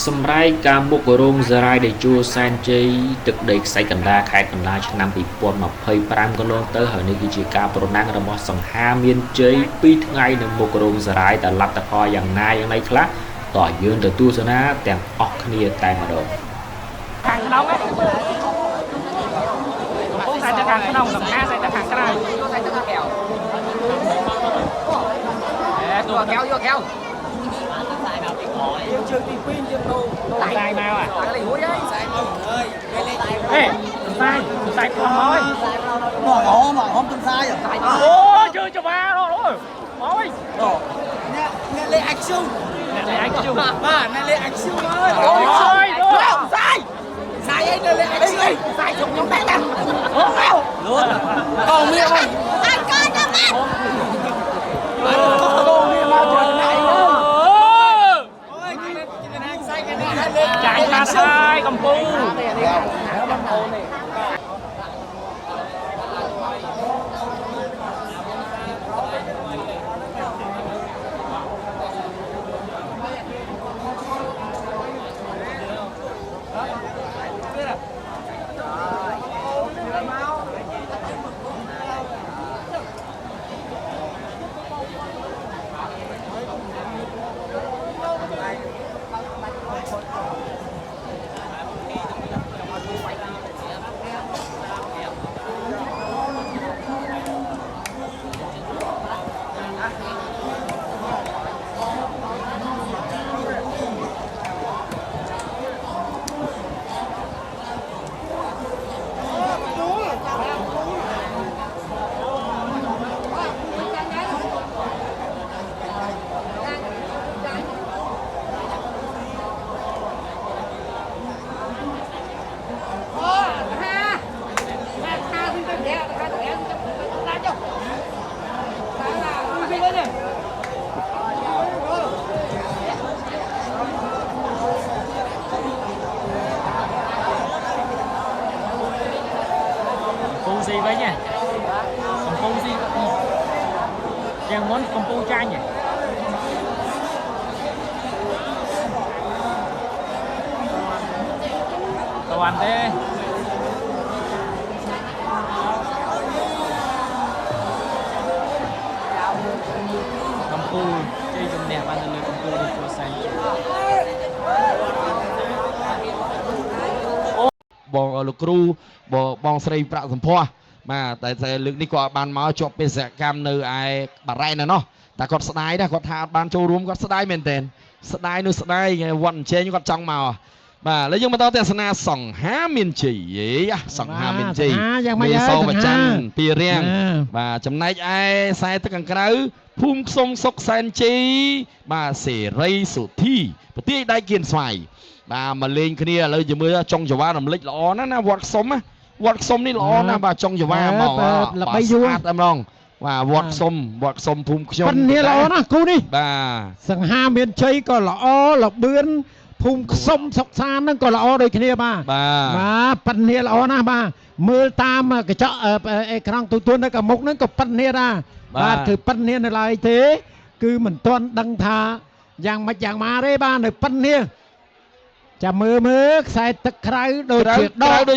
សម្រាប់ការមុខរោងសារាយដែលជួសែនជ័យទឹកដីខ្សែកណ្ដាលខេត្តកណ្ដាលឆ្នាំ2025កន្លងទៅហើយនេះគឺជាការប្រណាំងរបស់សង្ហាមានជ័យ2ថ្ងៃនៅមុខរោងសារាយតែលទ្ធផលយ៉ាងណាយ៉ាងណីខ្លះតើយើងទៅទស្សនាទាំងអស់គ្នាតែម្ដងខាងក្នុងហ្នឹងកំពុងតែទៅខាងក្នុងសង្ហាតែទៅខាងក្រៅតែទៅខាងក្រៅตัวแก้วយកแก้วយើងជើងទី2យើងដូរខ្សែមកអាលេរួចហើយខ្សែមកហើយហេខ្សែផងហើយមកហមខ្សែអូជើងច្បាស់អូយអ្នកលេខ IQ អ្នកលេខ IQ បាទអ្នកលេខ IQ ហើយអូយខ្សែអីអ្នកលេខ IQ ខ្សែជុំខ្ញុំតែអូលូនកងមានហើយតែកូនទៅបាត់ចាញ់បាត់ហើយកំពូបងប្អូននេះស៊ីវិញហ៎កំពូស៊ីយ៉ាងមុនកំពូចាញ់ហ៎តើទេកំពូជ័យជំនះបានទៅលើកំពូដូចជាសែនបងលោកគ្រូបងស្រីប្រាក់សម្ផស្សបាទតែលើកនេះគាត់បានមកជាប់បេសកកម្មនៅឯបារ៉ែនណោះតែគាត់ស្ដាយណាគាត់ថាអត់បានចូលរួមគាត់ស្ដាយមែនទែនស្ដាយនោះស្ដាយវត្តអញ្ជើញគាត់ចង់មកបាទឥឡូវយើងបន្តទស្សនាសង្ហាមានជ័យសង្ហាមានជ័យមានសោបច័ន្ទពីរៀងបាទចំណែកឯខ្សែទឹកខាងក្រៅភូមិខ្សុំសុកសែនជ័យបាទសេរីសុធីប្រទីដៃគៀនស្វាយបាទមកលេងគ្នាឥឡូវយើងមើលចុងចង្វាររំលេចល្អណាវត្តខ្សុំនេះល្អណាបាទចុងចង្វារមកល្បីយូរតែម្ដងបាទវត្តខ្សុំភូមិខ្ញុំប៉ុន្តែល្អណាស់គូនេះបាទសង្ហាមានជ័យក៏ល្អលបឿនភូមិខ្សុំសុកសានហ្នឹងក៏ល្អដូចគ្នាបាទប៉ុន្តែល្អណាស់បាទមើលតាមកញ្ចក់អេក្រង់ទូទួលនៅកមុខហ្នឹងក៏ប៉ុន្តែដែរបាទគឺប៉ុន្តែនៅឡើយទេគឺមិនទាន់ដឹងថាយ៉ាងម៉េចយ៉ាងម៉ាទេបាទនៅប៉ុន្តែចាំមើលខ្សែទឹកក្រៅដូច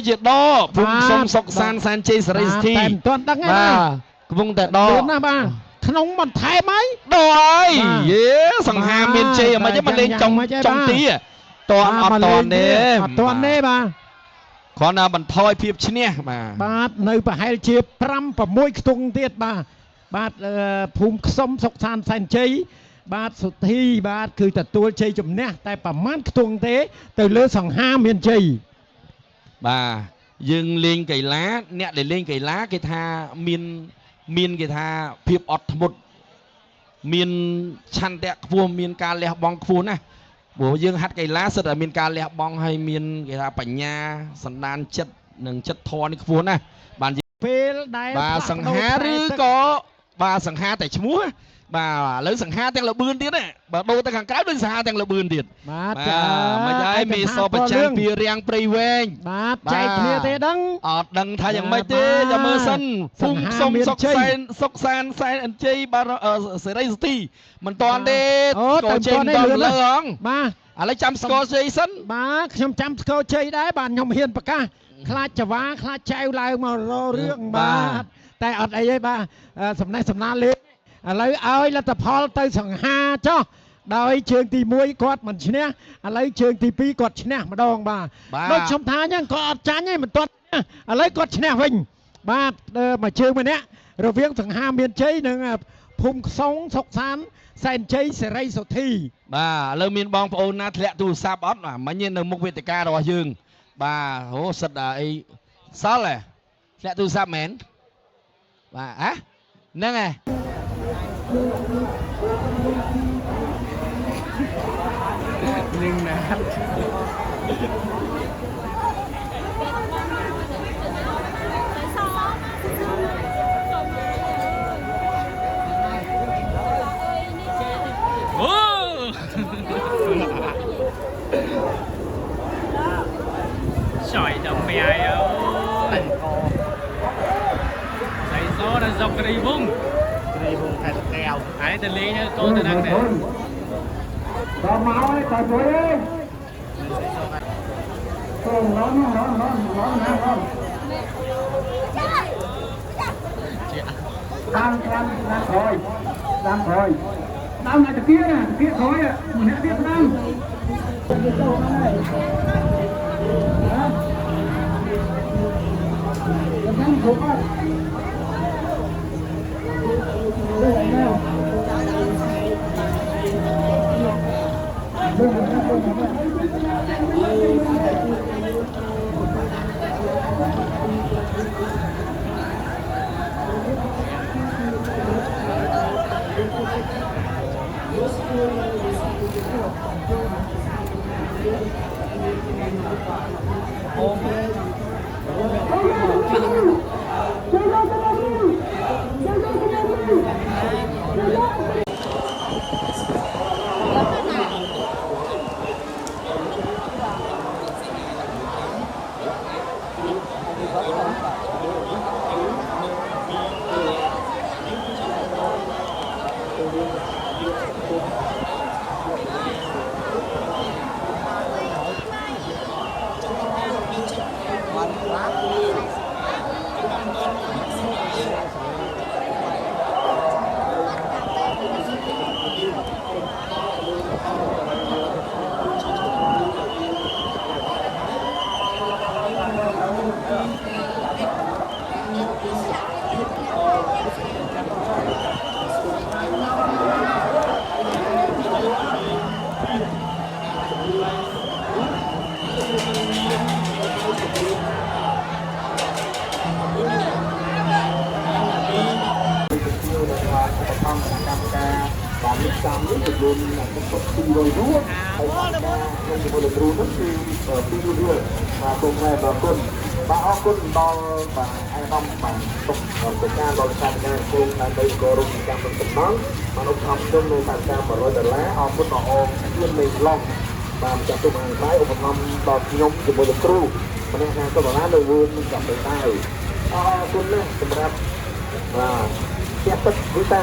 ជាដភូមិខ្សុំសុកសានសែនជ័យសេរីសុធីតែមិនទាន់ដឹងទេណាកំពុងតែដកណាបាទក្នុងបន្ថែមហើយដកហើយយេសង្ហាមានជ័យមិនទេមកលេងចុងទីតន់អត់តន់ទេបាទគ្រាន់តែបន្ថយភាពឈ្នះបាទនៅប្រហែលជា5 6ខ្ទង់ទៀតបាទភូមិខ្សុំសុកសានសែនជ័យបាទសុធីបាទគឺទទួលជ័យជំនះតែប្រមាណខ្ទង់ទេទៅលើសង្ហាមានជ័យបាទយើងលេងកីឡាអ្នកដែលលេងកីឡាគេថាមានគេថាភាពអត់ធ្មត់មានឆន្ទៈខ្ពស់មានការលះបង់ខ្ពស់ណាស់ព្រោះយើងហាត់កីឡាសិតតែមានការលះបង់ហើយមានគេថាបញ្ញាសន្តានចិត្តនិងចិត្តធម៌នេះខ្ពស់ណាស់បានពេលដែលបាទសង្ហាឬក៏បាទសង្ហាតែឈ្មោះ bà lấy sẵn ha tiếng là bươnទៀត bà đô ta càng cái đơn sẵn ha tiếng là bươnទៀត bà mà dạy mì so bà chăn bìa riêng prây vẹn bà chạy kia thế đăng đăng thay dạng mây tê cho mơ sân phung sông sốc san sai anh chơi bà sẽ đây tí mình toàn đi có chơi toàn lỡ không ឥឡូវចាំស្គាល់ជ័យសិន បាទខ្ញុំចាំស្គាល់ជ័យដែរបាទខ្ញុំហ៊ានប្រកាសខ្លាចចវាខ្លាចចៅឡើងមករករឿងបាទតែអត់អីទេបាទសំណេះសំណាលលេងឥឡូវឲ្យលទ្ធផលទៅសង្ហាចុះដោយជើងទី1គាត់មិនឈ្នះឥឡូវជើងទី2គាត់ឈ្នះម្ដងបាទដូចខ្ញុំថាអញ្ចឹងគាត់អត់ចាញ់ទេមិនទាន់ឥឡូវគាត់ឈ្នះវិញបាទមួយជើងម្នាក់រវាងសង្ហាមានជ័យនិងភូមិខ្សុងសុកសានសែនជ័យសេរីសុធីបាទឥឡូវមានបងប្អូនណាធ្លាក់ទូរស័ព្ទអត់មិញនៅមុខវេទិការបស់យើងបាទអូសិតអីសល់ហ៎ធ្លាក់ទូរស័ព្ទមែនបាទហ្នឹងហ៎នឹងណាsỏi đầm mè ơi thầy số đã dọc cái vùng thầy thật kèo hãy tên lý nhá cô tên năng này có máu ấy có chuối đi đang thôi đang lại từ kia thôi mình hãy tiếp đangតាមនេះចំនួន200រួចហើយក្នុងចំនួនគ្រូនោះគឺ200រួចបាទសូមអរគុណបាទអរគុណដល់បាទអាយដាមបាទទុកទៅការដល់ការគោលដើម្បីគោរពកម្មសំណងមនុស្សអប់រំនៅតាមការ$100អរគុណដល់អងខ្លួនលេងឡងបាទចាត់ទុកអង្គបាយឧបត្ថម្ភដល់ខ្ញុំជាមួយលោកគ្រូម្នាក់$50នៅវឿនចាប់ទៅដែរអរគុណណាស់សម្រាប់បាទផ្ទះទឹកវិតា